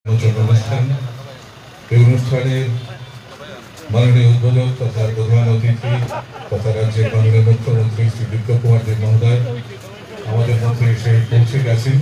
অনুষ্ঠান এই অনুষ্ঠানে মাননীয় উদ্বোধক তথা প্রধান অতিথি তথা রাজ্যের মাননীয় মুখ্যমন্ত্রী শ্রী বিপ্লব কুমার দেব মহোদয় আমাদের মধ্যে এসে পৌঁছে গেছেন।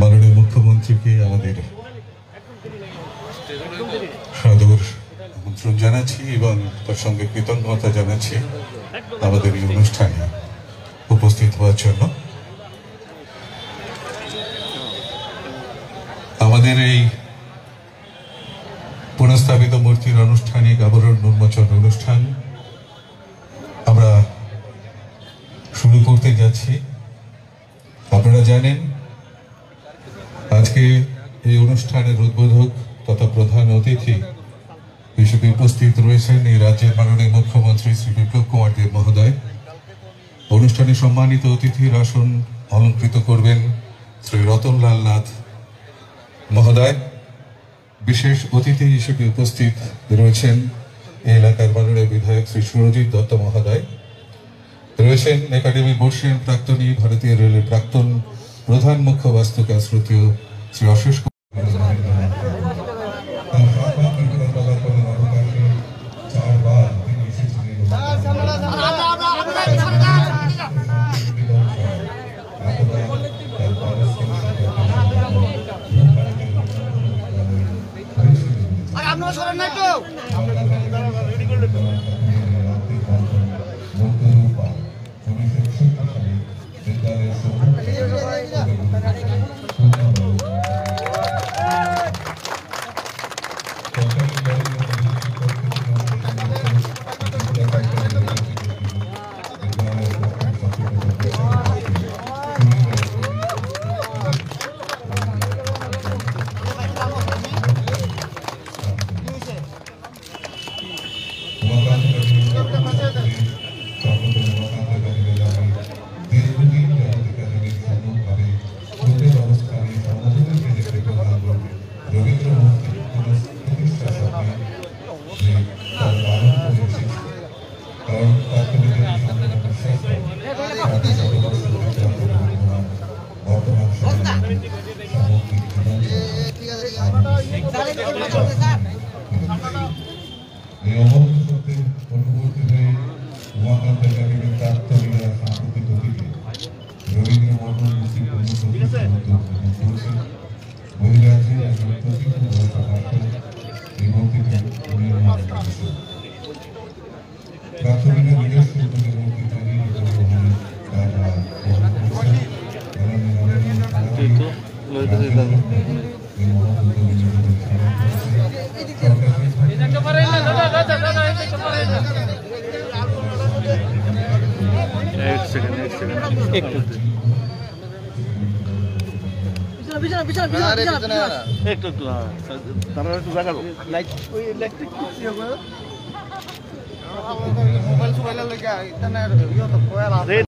মাননীয় মুখ্যমন্ত্রীকে আমাদের সাদর আমন্ত্রণ জানাচ্ছি এবং তার সঙ্গে কৃতজ্ঞতা জানাচ্ছি আমাদের এই অনুষ্ঠানে উপস্থিত হওয়ার জন্য। আমাদের এই পুনঃস্থাপিত মূর্তির আনুষ্ঠানিক আবরণ উন্মোচন অনুষ্ঠান আমরা শুরু করতে যাচ্ছি। আপনারা জানেন আজকে এই অনুষ্ঠানের উদ্বোধক তথা প্রধান অতিথি হিসেবে উপস্থিত রয়েছেন এই রাজ্যের মাননীয় মুখ্যমন্ত্রী শ্রী বিপ্লব কুমার দেব মহোদয়। অনুষ্ঠানে সম্মানিত অতিথির আসন অলঙ্কৃত করবেন শ্রী রতনলাল নাথ মহোদয়। বিশেষ অতিথি হিসেবে উপস্থিত রয়েছেন এই এলাকার মাননীয় বিধায়ক শ্রী সুরজিৎ দত্ত মহোদয়। রয়েছেন একাডেমি বর্ষিয়ান প্রাক্তনী ভারতীয় রেলের প্রাক্তন প্রধান মুখ্য বাস্তুকার শ্রুতীয় শ্রী অশেষ